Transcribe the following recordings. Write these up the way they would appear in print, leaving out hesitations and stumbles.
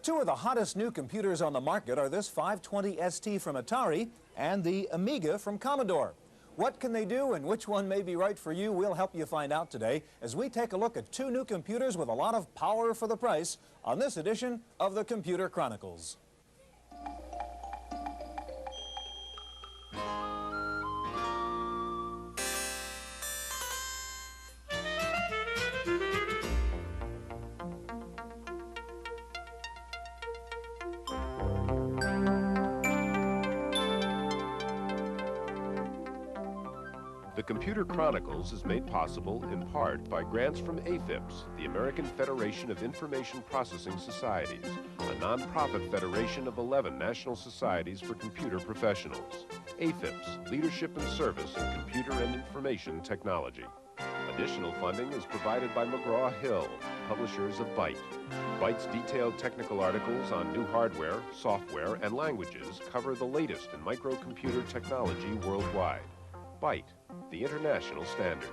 Two of the hottest new computers on the market are this 520 ST from Atari and the Amiga from Commodore. What can they do and which one may be right for you? We'll help you find out today as we take a look at two new computers with a lot of power for the price on this edition of the Computer Chronicles. The Computer Chronicles is made possible in part by grants from AFIPS, the American Federation of Information Processing Societies, a nonprofit federation of 11 national societies for computer professionals. AFIPS, Leadership and Service in Computer and Information Technology. Additional funding is provided by McGraw-Hill, publishers of Byte. Byte's detailed technical articles on new hardware, software, and languages cover the latest in microcomputer technology worldwide. Byte, the international standard.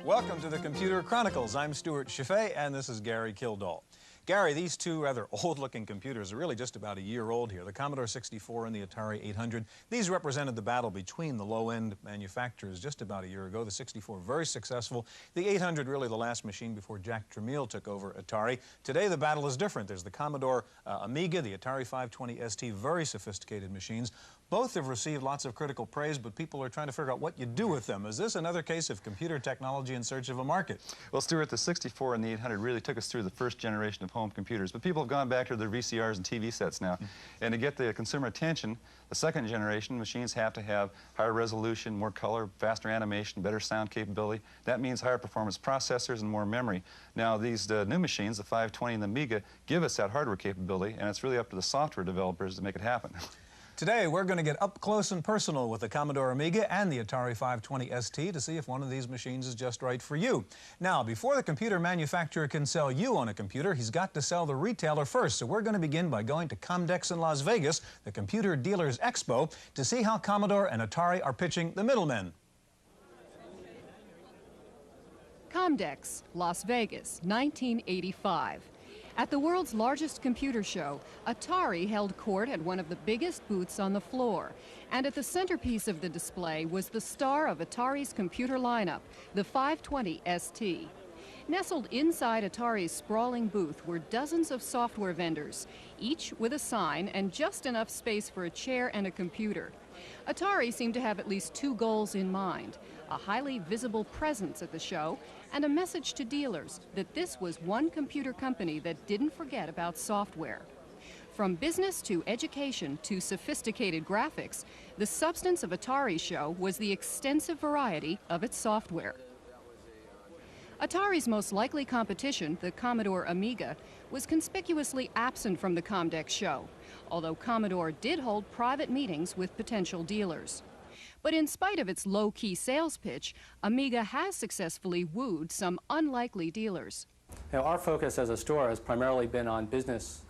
Welcome to the Computer Chronicles. I'm Stewart Cheifet, and this is Gary Kildall. Gary, these two rather old-looking computers are really just about a year old here. The Commodore 64 and the Atari 800. These represented the battle between the low-end manufacturers just about a year ago. The 64 very successful. The 800 really the last machine before Jack Tramiel took over Atari. Today the battle is different. There's the Commodore Amiga, the Atari 520 ST, very sophisticated machines. Both have received lots of critical praise, but people are trying to figure out what you do with them. Is this another case of computer technology in search of a market? Well, Stuart, the 64 and the 800 really took us through the first generation of home computers, but people have gone back to their VCRs and TV sets now. And to get the consumer attention, the second generation machines have to have higher resolution, more color, faster animation, better sound capability. That means higher performance processors and more memory. Now, these new machines, the 520 and the Amiga, give us that hardware capability, and it's really up to the software developers to make it happen. Today, we're going to get up close and personal with the Commodore Amiga and the Atari 520 ST to see if one of these machines is just right for you. Now, before the computer manufacturer can sell you on a computer, he's got to sell the retailer first. So we're going to begin by going to Comdex in Las Vegas, the Computer Dealers Expo, to see how Commodore and Atari are pitching the middlemen. Comdex, Las Vegas, 1985. At the world's largest computer show, Atari held court at one of the biggest booths on the floor. And at the centerpiece of the display was the star of Atari's computer lineup, the 520 ST. Nestled inside Atari's sprawling booth were dozens of software vendors, each with a sign and just enough space for a chair and a computer. Atari seemed to have at least two goals in mind: a highly visible presence at the show and a message to dealers that this was one computer company that didn't forget about software. From business to education to sophisticated graphics, the substance of Atari's show was the extensive variety of its software. Atari's most likely competition, the Commodore Amiga, was conspicuously absent from the Comdex show, although Commodore did hold private meetings with potential dealers. But in spite of its low-key sales pitch, Amiga has successfully wooed some unlikely dealers. Now, our focus as a store has primarily been on business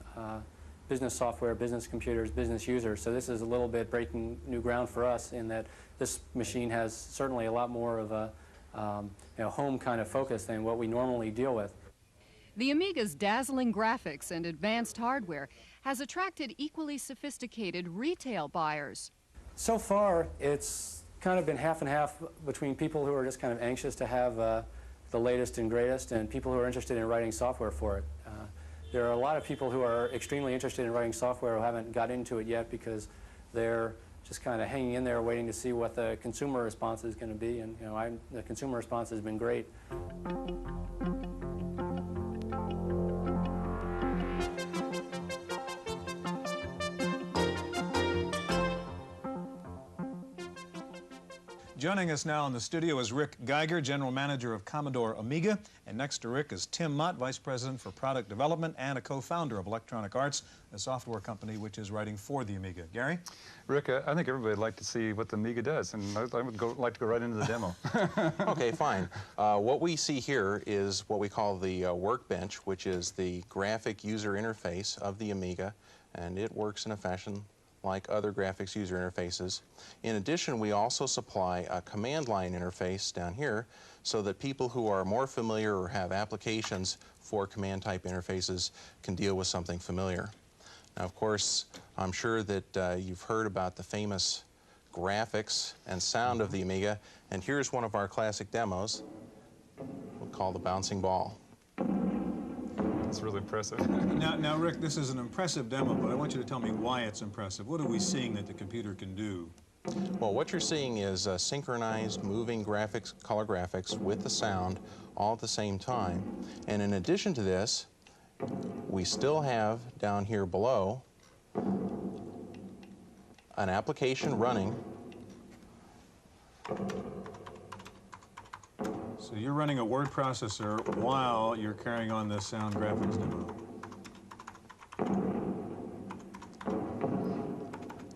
software, business computers, business users. So this is a little bit breaking new ground for us in that this machine has certainly a lot more of a home kind of focus than what we normally deal with. The Amiga's dazzling graphics and advanced hardware has attracted equally sophisticated retail buyers. So far, it's kind of been half and half between people who are just kind of anxious to have the latest and greatest and people who are interested in writing software for it. There are a lot of people who are extremely interested in writing software who haven't got into it yet because they're just kind of hanging in there waiting to see what the consumer response is going to be, and the consumer response has been great. Joining us now in the studio is Rick Geiger, General Manager of Commodore Amiga. And next to Rick is Tim Mott, Vice President for Product Development and a co-founder of Electronic Arts, a software company which is writing for the Amiga. Gary? Rick, I think everybody would like to see what the Amiga does, and I would like to go right into the demo. Okay, fine. What we see here is what we call the workbench, which is the graphic user interface of the Amiga, and it works in a fashion like other graphics user interfaces. In addition, we also supply a command line interface down here so that people who are more familiar or have applications for command type interfaces can deal with something familiar. Now, of course, I'm sure that you've heard about the famous graphics and sound of the Amiga, and here's one of our classic demos. We'll call the bouncing ball. It's really impressive. Now, Rick, this is an impressive demo, but I want you to tell me why it's impressive. What are we seeing that the computer can do? Well, what you're seeing is synchronized moving graphics, color graphics with the sound all at the same time. And in addition to this, we still have down here below an application running. So you're running a word processor while you're carrying on this sound graphics demo.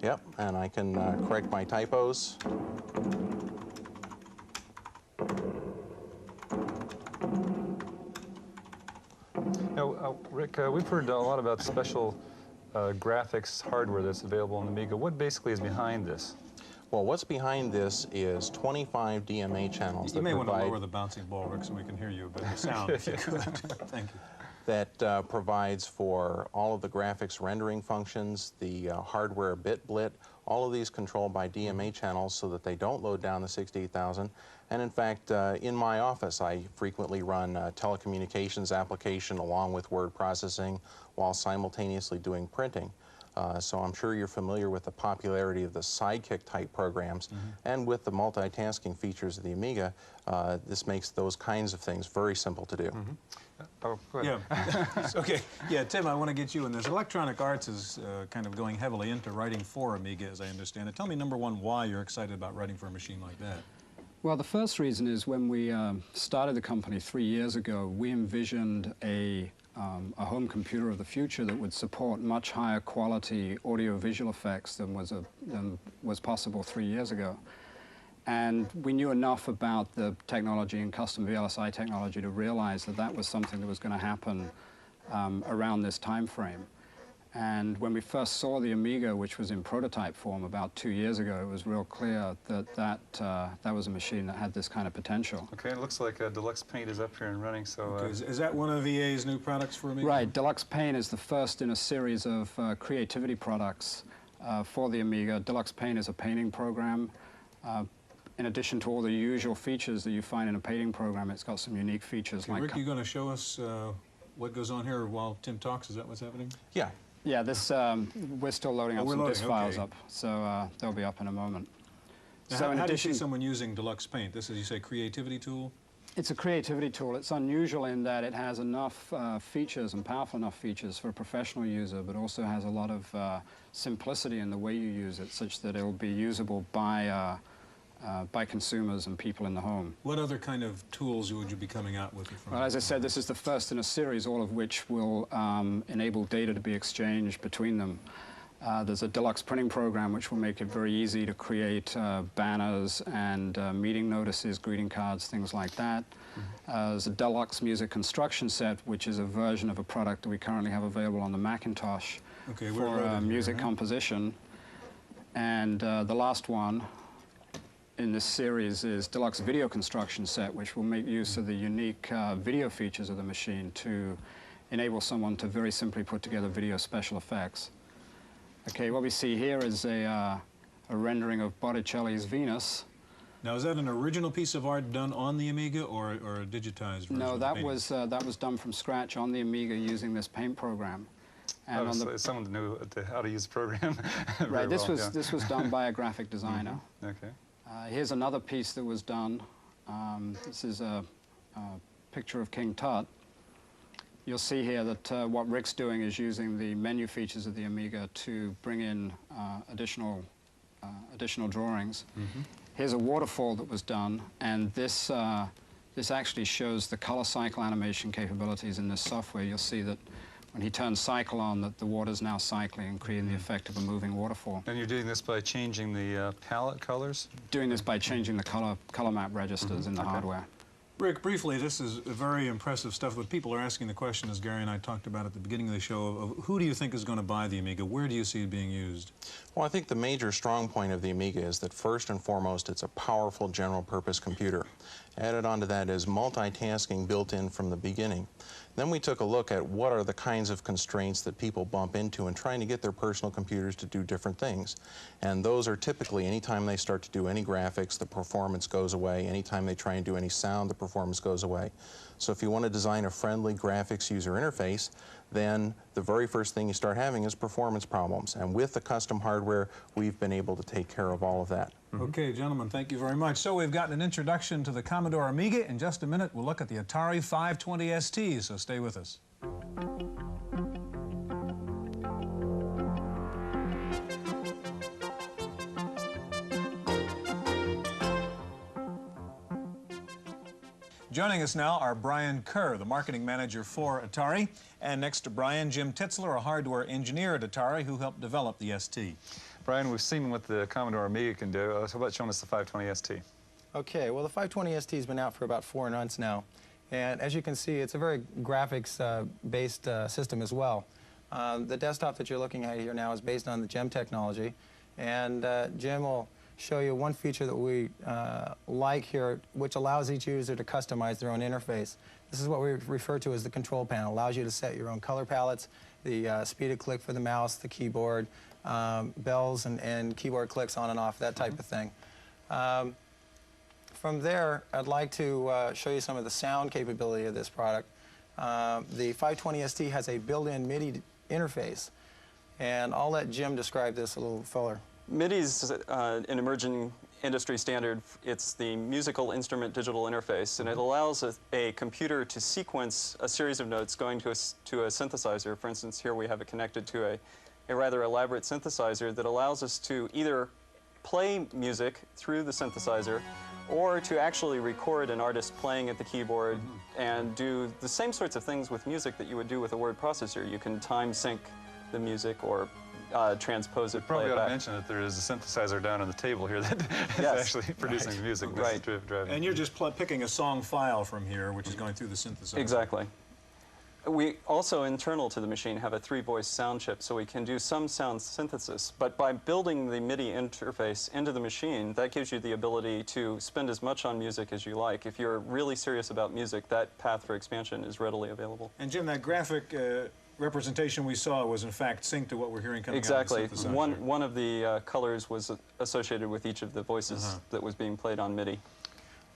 Yep, and I can correct my typos. Now, Rick, we've heard a lot about special graphics hardware that's available on the Amiga. What basically is behind this? Well, what's behind this is 25 DMA channels. You may want to lower the bouncing ball, Rick, so we can hear you a bit of sound, if you could. Thank you. That provides for all of the graphics rendering functions, the hardware bit-blit, all of these controlled by DMA channels so that they don't load down the 68,000. And in fact, in my office, I frequently run a telecommunications application along with word processing while simultaneously doing printing. So I'm sure you're familiar with the popularity of the sidekick type programs, and with the multitasking features of the Amiga, this makes those kinds of things very simple to do. Oh, go ahead. Yeah. Okay. Yeah, Tim, I want to get you in this. Electronic Arts is kind of going heavily into writing for Amiga, as I understand it. Tell me, number one, why you're excited about writing for a machine like that. Well, the first reason is when we started the company 3 years ago, we envisioned a home computer of the future that would support much higher quality audio-visual effects than was possible 3 years ago. And we knew enough about the technology and custom VLSI technology to realize that that was something that was going to happen around this time frame. And when we first saw the Amiga, which was in prototype form about 2 years ago, it was real clear that that was a machine that had this kind of potential. Okay, it looks like Deluxe Paint is up here and running, so... Okay, is that one of EA's new products for Amiga? Right, Deluxe Paint is the first in a series of creativity products for the Amiga. Deluxe Paint is a painting program. In addition to all the usual features that you find in a painting program, it's got some unique features. Okay, like... Rick, you going to show us what goes on here while Tim talks? Is that what's happening? Yeah. Yeah, this, we're still loading up some disk files up, so they'll be up in a moment. Now, so how do you see someone using Deluxe Paint? This is, you say, creativity tool? It's a creativity tool. It's unusual in that it has enough features and powerful enough features for a professional user, but also has a lot of simplicity in the way you use it, such that it will be usable by consumers and people in the home. What other kind of tools would you be coming out with? Well, as I said, this is the first in a series, all of which will enable data to be exchanged between them. There's a deluxe printing program which will make it very easy to create banners and meeting notices, greeting cards, things like that. There's a deluxe music construction set, which is a version of a product that we currently have available on the Macintosh for music composition. And the last one in this series is Deluxe Video Construction Set, which will make use of the unique video features of the machine to enable someone to very simply put together video special effects. Okay, what we see here is a rendering of Botticelli's Venus. Now, is that an original piece of art done on the Amiga or a digitized version? No, that was done from scratch on the Amiga using this paint program. And someone knew how to use the program. Right, this was done by a graphic designer. Okay. Here's another piece that was done. This is a picture of King Tut. You'll see here that what Rick's doing is using the menu features of the Amiga to bring in additional drawings. Here's a waterfall that was done, and this actually shows the color cycle animation capabilities in this software. You'll see that when he turns cycle on, that the water's now cycling and creating the effect of a moving waterfall. And you're doing this by changing the palette colors? Doing this by changing the color map registers in the hardware. Rick, briefly, this is very impressive stuff, but people are asking the question, as Gary and I talked about at the beginning of the show, of who do you think is going to buy the Amiga? Where do you see it being used? Well, I think the major strong point of the Amiga is that first and foremost, it's a powerful general-purpose computer. Added onto that is multitasking built in from the beginning. Then we took a look at what are the kinds of constraints that people bump into in trying to get their personal computers to do different things. And those are typically anytime they start to do any graphics, the performance goes away. Anytime they try and do any sound, the performance goes away. So if you want to design a friendly graphics user interface, then the very first thing you start having is performance problems. And with the custom hardware, we've been able to take care of all of that. Okay, gentlemen, thank you very much. So we've gotten an introduction to the Commodore Amiga. In just a minute, we'll look at the Atari 520 ST, so stay with us. Joining us now are Brian Kerr, the marketing manager for Atari, and next to Brian, Jim Titzler, a hardware engineer at Atari who helped develop the ST. Brian, we've seen what the Commodore Amiga can do. How about showing us the 520 ST? Okay, well, the 520 ST has been out for about 4 months now. And as you can see, it's a very graphics-based system as well. The desktop that you're looking at here now is based on the GEM technology. And Jim will show you one feature that we like here, which allows each user to customize their own interface. This is what we refer to as the control panel. It allows you to set your own color palettes, the speed of click for the mouse, the keyboard, bells and keyboard clicks on and off, that type of thing. From there, I'd like to show you some of the sound capability of this product. The 520 ST has a built-in MIDI interface, and I'll let Jim describe this a little fuller. MIDI is an emerging industry standard. It's the musical instrument digital interface, and it allows a computer to sequence a series of notes going to a synthesizer. For instance, here we have it connected to a rather elaborate synthesizer that allows us to either play music through the synthesizer or to actually record an artist playing at the keyboard and do the same sorts of things with music that you would do with a word processor. You can time sync the music or transpose it, Probably play it ought to back. mention that there is a synthesizer down on the table here that is actually producing the music. Right. And you're just picking a song file from here, which is going through the synthesizer. Exactly. We also, internal to the machine, have a 3-voice sound chip, so we can do some sound synthesis. But by building the MIDI interface into the machine, that gives you the ability to spend as much on music as you like. If you're really serious about music, that path for expansion is readily available. And Jim, that graphic representation we saw was in fact synced to what we're hearing coming out of the synthesizer. Exactly. One of the colors was associated with each of the voices that was being played on MIDI.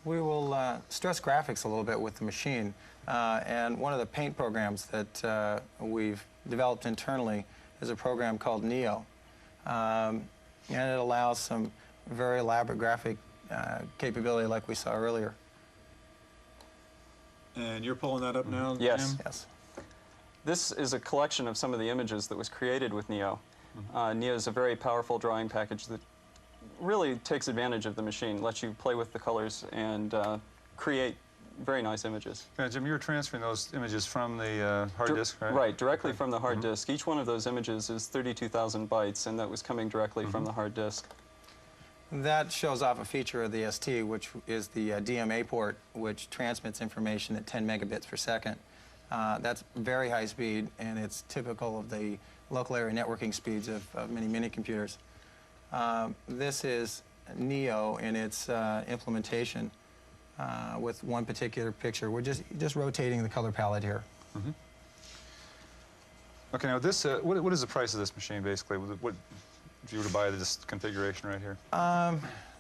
We will stress graphics a little bit with the machine. And one of the paint programs that we've developed internally is a program called Neo. And it allows some very elaborate graphic capability like we saw earlier. And you're pulling that up now, Yes. Jim? Yes. This is a collection of some of the images that was created with Neo. Neo is a very powerful drawing package that really takes advantage of the machine, lets you play with the colors and create very nice images. Yeah, Jim, you were transferring those images from the hard disk, right? Right, directly from the hard disk. Each one of those images is 32,000 bytes, and that was coming directly from the hard disk. That shows off a feature of the ST, which is the DMA port, which transmits information at 10 megabits per second. That's very high speed, and it's typical of the local area networking speeds of many mini-computers. This is Neo in its implementation with one particular picture. We're just rotating the color palette here. Okay, now this, what is the price of this machine, basically? What, if you were to buy this configuration right here?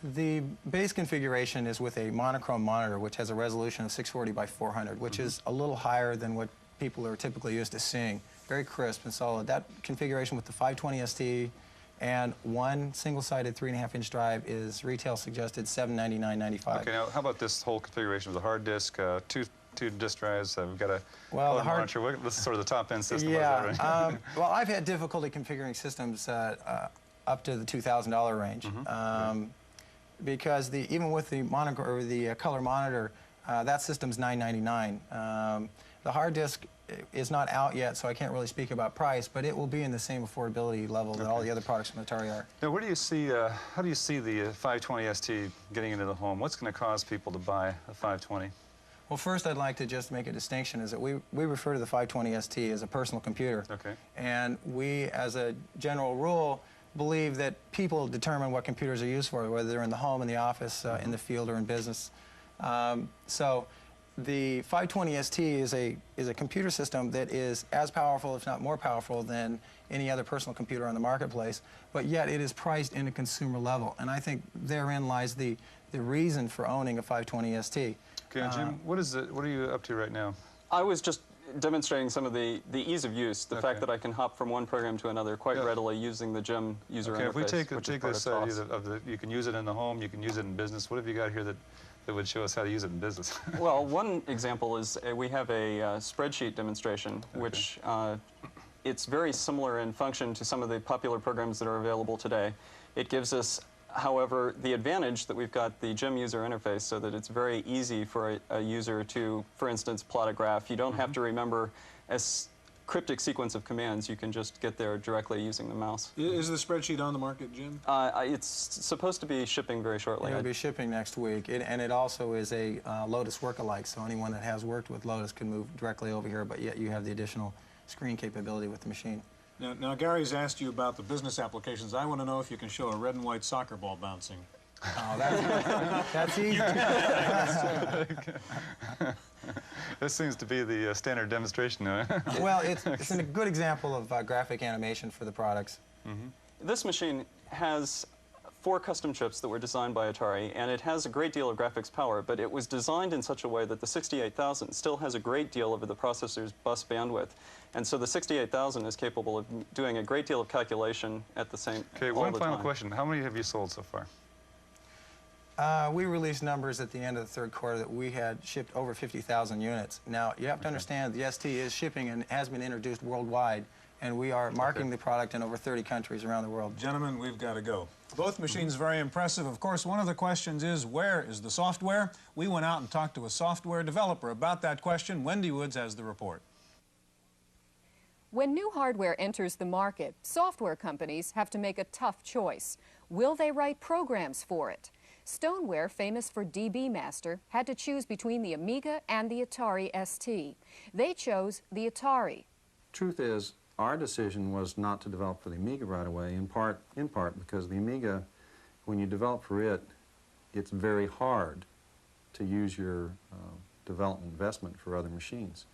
The base configuration is with a monochrome monitor, which has a resolution of 640 by 400, which is a little higher than what people are typically used to seeing. Very crisp and solid. That configuration with the 520 ST and one single-sided 3.5-inch drive is retail suggested $799.95. Okay, now how about this whole configuration with the hard disk, two disk drives? We've got a well, the hard monitor. This is sort of the top-end system. Yeah. Is that right? Well, I've had difficulty configuring systems up to the $2,000 range. Because even with the color monitor, that system's $999. The hard disk is not out yet, so I can't really speak about price, but it will be in the same affordability level that all the other products from Atari are. Now, where do you see? How do you see the 520 ST getting into the home? What's going to cause people to buy a 520? Well, first I'd like to just make a distinction is that we refer to the 520 ST as a personal computer. Okay. And we, as a general rule, believe that people determine what computers are used for, whether they're in the home, in the office, in the field, or in business. So the 520 ST is a computer system that is as powerful, if not more powerful, than any other personal computer on the marketplace, but yet it is priced in a consumer level. And I think therein lies the reason for owning a 520 ST. Okay, Jim, what are you up to right now? I was just demonstrating some of the ease of use, the fact that I can hop from one program to another quite readily using the GEM user interface. If we take this idea of you can use it in the home, you can use it in business, what have you got here that would show us how to use it in business? Well, one example is we have a spreadsheet demonstration, which it's very similar in function to some of the popular programs that are available today. It gives us, however, the advantage that we've got the GEM user interface so that it's very easy for a user to, for instance, plot a graph. You don't have to remember a cryptic sequence of commands. You can just get there directly using the mouse. Is the spreadsheet on the market, Jim? It's supposed to be shipping very shortly. It'll be shipping next week, and it also is a Lotus work-alike, so anyone that has worked with Lotus can move directly over here, but yet you have the additional screen capability with the machine. Now, Gary's asked you about the business applications. I want to know if you can show a red and white soccer ball bouncing. Oh, that's easy. This seems to be the standard demonstration now. Well, it's a good example of graphic animation for the products. This machine has 4 custom chips that were designed by Atari, and it has a great deal of graphics power, but it was designed in such a way that the 68,000 still has a great deal of the processor's bus bandwidth. And so the 68,000 is capable of doing a great deal of calculation at the same Okay, one final question. How many have you sold so far? We released numbers at the end of the third quarter that we had shipped over 50,000 units. Now, you have to understand the ST is shipping and has been introduced worldwide, and we are marketing the product in over 30 countries around the world. Gentlemen, we've got to go. Both machines very impressive. Of course, one of the questions is, where is the software? We went out and talked to a software developer about that question. Wendy Woods has the report. When new hardware enters the market, software companies have to make a tough choice. Will they write programs for it? Stoneware, famous for DB Master, had to choose between the Amiga and the Atari ST. They chose the Atari. Truth is, our decision was not to develop for the Amiga right away, in part because the Amiga, when you develop for it, it's very hard to use your development investment for other machines.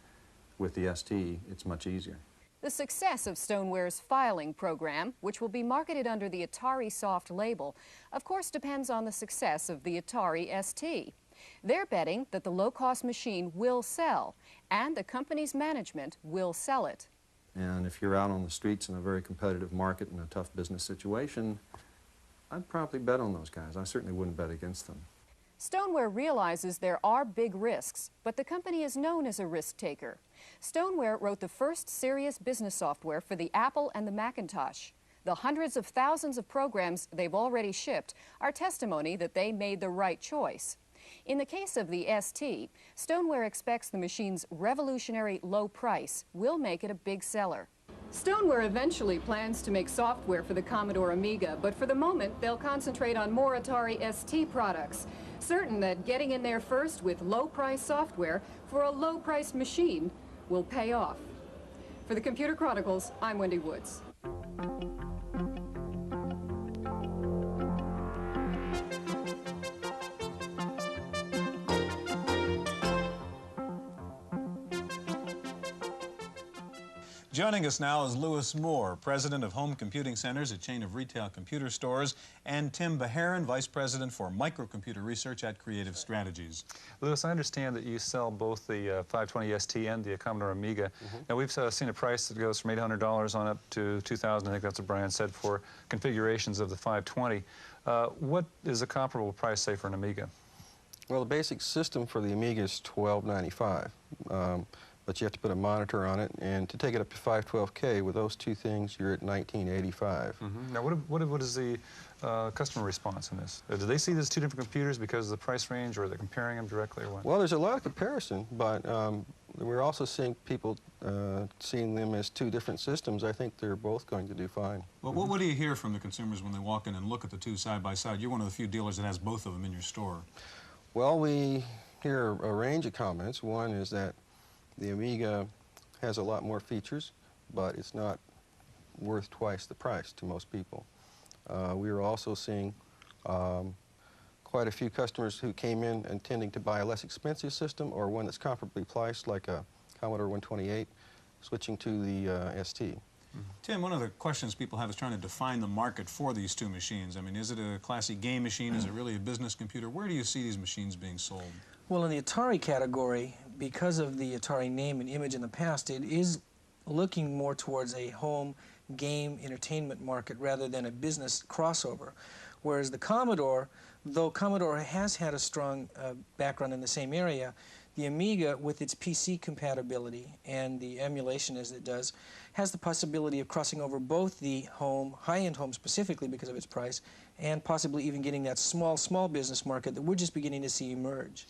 With the ST, it's much easier. The success of Stoneware's filing program, which will be marketed under the Atari Soft label, of course depends on the success of the Atari ST. They're betting that the low-cost machine will sell, and the company's management will sell it. And if you're out on the streets in a very competitive market in a tough business situation, I'd probably bet on those guys. I certainly wouldn't bet against them. Stoneware realizes there are big risks, but the company is known as a risk taker. Stoneware wrote the first serious business software for the Apple and the Macintosh. The hundreds of thousands of programs they've already shipped are testimony that they made the right choice. In the case of the ST, Stoneware expects the machine's revolutionary low price will make it a big seller. Stoneware eventually plans to make software for the Commodore Amiga, but for the moment they'll concentrate on more Atari ST products, certain that getting in there first with low-price software for a low-priced machine will pay off. For the Computer Chronicles, I'm Wendy Woods. Joining us now is Louis Moore, president of Home Computing Centers, a chain of retail computer stores, and Tim Beharin, vice president for microcomputer research at Creative Strategies. Louis, I understand that you sell both the 520 ST and the Commodore Amiga. Now, we've seen a price that goes from $800 on up to $2,000, I think that's what Brian said, for configurations of the 520. What is a comparable price, say, for an Amiga? Well, the basic system for the Amiga is $12.95. But you have to put a monitor on it, and to take it up to 512K, with those two things, you're at $1985. Now, what is the customer response in this? Do they see these two different computers because of the price range, or are they comparing them directly, or what? Well, there's a lot of comparison, but we're also seeing people seeing them as two different systems. I think they're both going to do fine. Well, what do you hear from the consumers when they walk in and look at the two side by side? You're one of the few dealers that has both of them in your store. Well, we hear a range of comments. One is that the Amiga has a lot more features, but it's not worth twice the price to most people. We are also seeing quite a few customers who came in intending to buy a less expensive system or one that's comparably priced, like a Commodore 128, switching to the ST. Tim, one of the questions people have is trying to define the market for these two machines. I mean, is it a classic game machine? Is it really a business computer? Where do you see these machines being sold? Well, in the Atari category, because of the Atari name and image in the past, it is looking more towards a home game entertainment market rather than a business crossover. Whereas the Commodore, though Commodore has had a strong background in the same area, the Amiga, with its PC compatibility and the emulation as it does, has the possibility of crossing over both the home, high-end home specifically because of its price, and possibly even getting that small business market that we're just beginning to see emerge.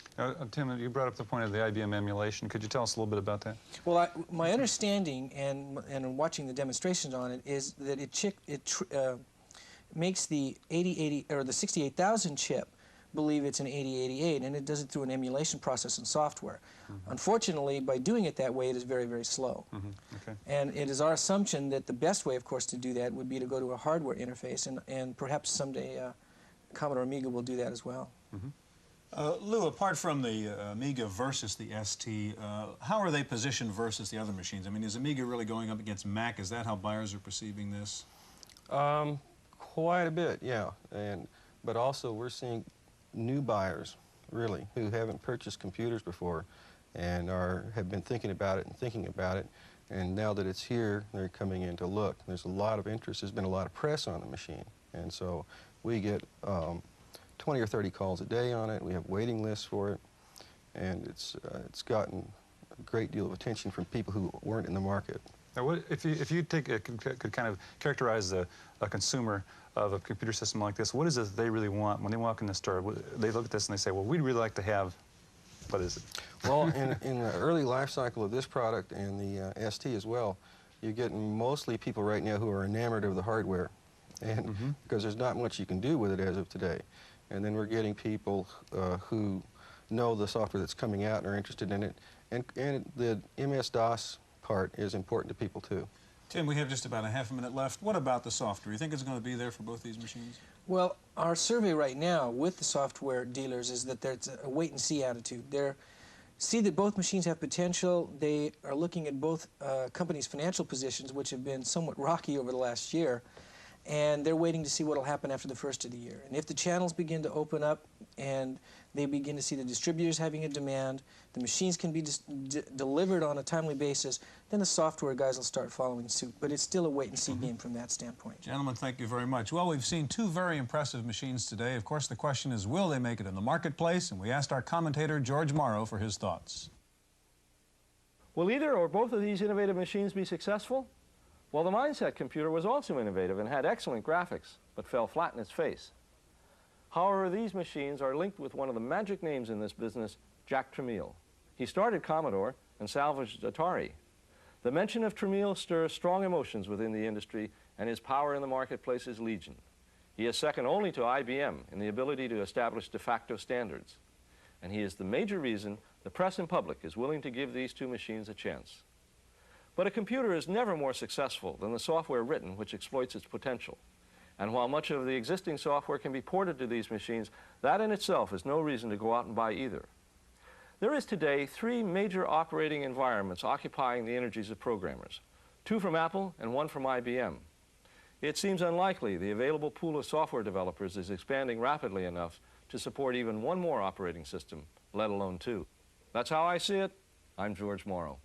Tim, you brought up the point of the IBM emulation. Could you tell us a little bit about that? Well, my understanding and watching the demonstrations on it is that it makes the 8080 or the 68,000 chip believe it's an 8088, and it does it through an emulation process and software. Unfortunately, by doing it that way, it is very, very slow. Okay. And it is our assumption that the best way, of course, to do that would be to go to a hardware interface, and perhaps someday Commodore Amiga will do that as well. Lou, apart from the Amiga versus the ST, how are they positioned versus the other machines? I mean, is Amiga really going up against Mac? Is that how buyers are perceiving this? Quite a bit, yeah. But also we're seeing new buyers, really, who haven't purchased computers before and have been thinking about it, and now that it's here, they're coming in to look. There's a lot of interest. There's been a lot of press on the machine, and so we get 20 or 30 calls a day on it. We have waiting lists for it, and it's gotten a great deal of attention from people who weren't in the market. Now, if you could kind of characterize a consumer of a computer system like this, what is it that they really want when they walk in the store? They look at this and they say, well, we'd really like to have, what is it? Well, in the early life cycle of this product and the ST as well, you're getting mostly people right now who are enamored of the hardware, and because there's not much you can do with it as of today. And then we're getting people who know the software that's coming out and are interested in it, and the MS-DOS part is important to people too. Tim, we have just about a half a minute left. What about the software? You think it's going to be there for both these machines? Well, our survey right now with the software dealers is that there's a wait-and-see attitude. They see that both machines have potential. They are looking at both companies' financial positions, which have been somewhat rocky over the last year, and they're waiting to see what will happen after the first of the year. And if the channels begin to open up and they begin to see the distributors having a demand, the machines can be delivered on a timely basis, then the software guys will start following suit. But it's still a wait-and-see game from that standpoint. Gentlemen, thank you very much. Well, we've seen two very impressive machines today. Of course, the question is, will they make it in the marketplace? And we asked our commentator, George Morrow, for his thoughts. Will either or both of these innovative machines be successful? Well, the Mindset computer was also innovative and had excellent graphics, but fell flat in its face. However, these machines are linked with one of the magic names in this business, Jack Tramiel. He started Commodore and salvaged Atari. The mention of Tramiel stirs strong emotions within the industry, and his power in the marketplace is legion. He is second only to IBM in the ability to establish de facto standards, and he is the major reason the press and public is willing to give these two machines a chance. But a computer is never more successful than the software written which exploits its potential. And while much of the existing software can be ported to these machines, that in itself is no reason to go out and buy either. There is today 3 major operating environments occupying the energies of programmers, 2 from Apple and 1 from IBM. It seems unlikely the available pool of software developers is expanding rapidly enough to support even 1 more operating system, let alone 2. That's how I see it. I'm George Morrow.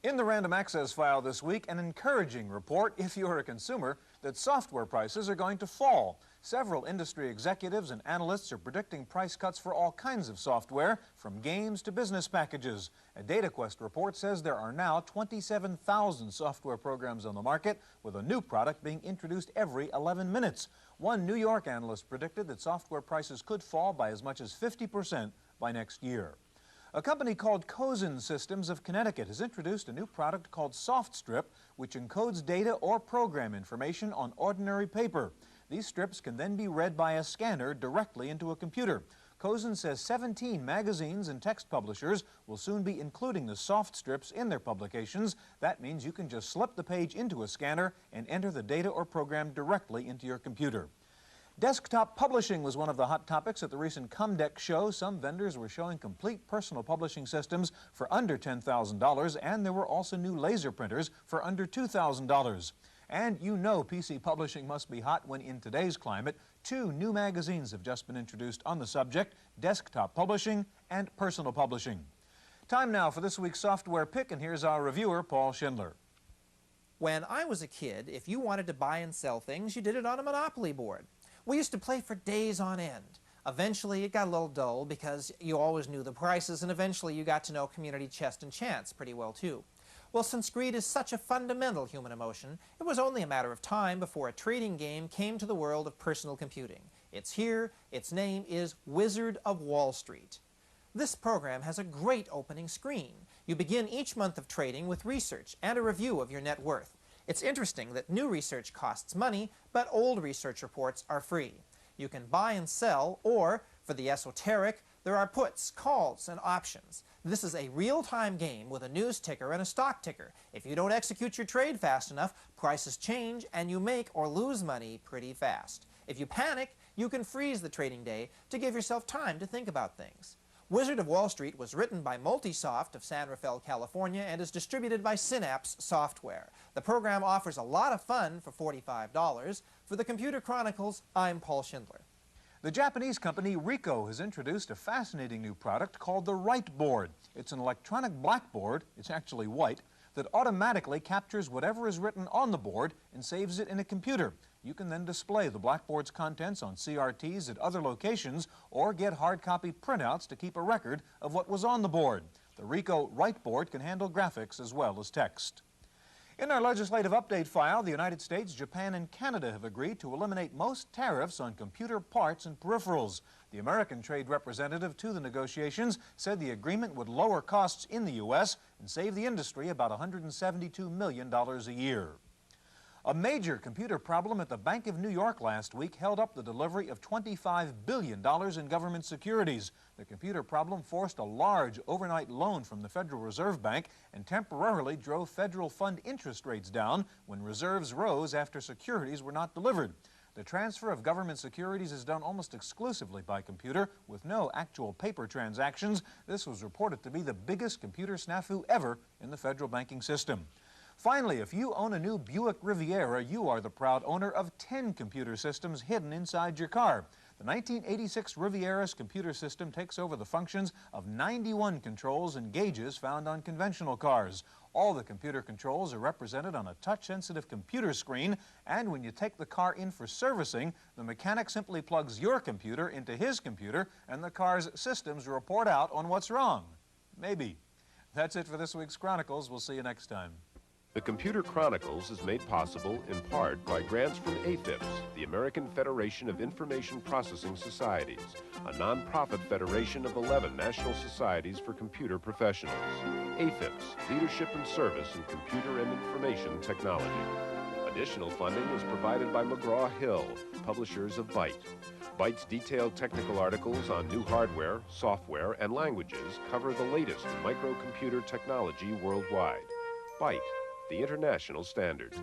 In the Random Access file this week, an encouraging report, if you're a consumer, that software prices are going to fall. Several industry executives and analysts are predicting price cuts for all kinds of software, from games to business packages. A DataQuest report says there are now 27,000 software programs on the market, with a new product being introduced every 11 minutes. One New York analyst predicted that software prices could fall by as much as 50% by next year. A company called Cozen Systems of Connecticut has introduced a new product called SoftStrip, which encodes data or program information on ordinary paper. These strips can then be read by a scanner directly into a computer. Cozen says 17 magazines and text publishers will soon be including the soft strips in their publications. That means you can just slip the page into a scanner and enter the data or program directly into your computer. Desktop publishing was one of the hot topics at the recent COMDEX show. Some vendors were showing complete personal publishing systems for under $10,000, and there were also new laser printers for under $2,000. And you know PC publishing must be hot when in today's climate, 2 new magazines have just been introduced on the subject, desktop publishing and personal publishing. Time now for this week's software pick, and here's our reviewer, Paul Schindler. When I was a kid, if you wanted to buy and sell things, you did it on a Monopoly board. We used to play for days on end. Eventually, it got a little dull because you always knew the prices, and eventually you got to know Community Chest and Chance pretty well, too. Well, since greed is such a fundamental human emotion, it was only a matter of time before a trading game came to the world of personal computing. It's here. Its name is Wizard of Wall Street. This program has a great opening screen. You begin each month of trading with research and a review of your net worth. It's interesting that new research costs money, but old research reports are free. You can buy and sell, or, for the esoteric, there are puts, calls, and options. This is a real-time game with a news ticker and a stock ticker. If you don't execute your trade fast enough, prices change and you make or lose money pretty fast. If you panic, you can freeze the trading day to give yourself time to think about things. Wizard of Wall Street was written by Multisoft of San Rafael, California, and is distributed by Synapse Software. The program offers a lot of fun for $45. For the Computer Chronicles, I'm Paul Schindler. The Japanese company Ricoh has introduced a fascinating new product called the Write Board. It's an electronic blackboard, it's actually white, that automatically captures whatever is written on the board and saves it in a computer. You can then display the blackboard's contents on CRTs at other locations or get hard copy printouts to keep a record of what was on the board. The Ricoh Write Board can handle graphics as well as text. In our legislative update file, the United States, Japan, and Canada have agreed to eliminate most tariffs on computer parts and peripherals. The American trade representative to the negotiations said the agreement would lower costs in the U.S. and save the industry about $172 million a year. A major computer problem at the Bank of New York last week held up the delivery of $25 billion in government securities. The computer problem forced a large overnight loan from the Federal Reserve Bank and temporarily drove federal fund interest rates down when reserves rose after securities were not delivered. The transfer of government securities is done almost exclusively by computer with no actual paper transactions. This was reported to be the biggest computer snafu ever in the federal banking system. Finally, if you own a new Buick Riviera, you are the proud owner of 10 computer systems hidden inside your car. The 1986 Riviera's computer system takes over the functions of 91 controls and gauges found on conventional cars. All the computer controls are represented on a touch-sensitive computer screen, and when you take the car in for servicing, the mechanic simply plugs your computer into his computer, and the car's systems report out on what's wrong. Maybe. That's it for this week's Chronicles. We'll see you next time. The Computer Chronicles is made possible in part by grants from AFIPS, the American Federation of Information Processing Societies, a nonprofit federation of 11 national societies for computer professionals. AFIPS, leadership and service in computer and information technology. Additional funding is provided by McGraw-Hill, publishers of Byte. Byte's detailed technical articles on new hardware, software, and languages cover the latest in microcomputer technology worldwide. Byte, the international standard.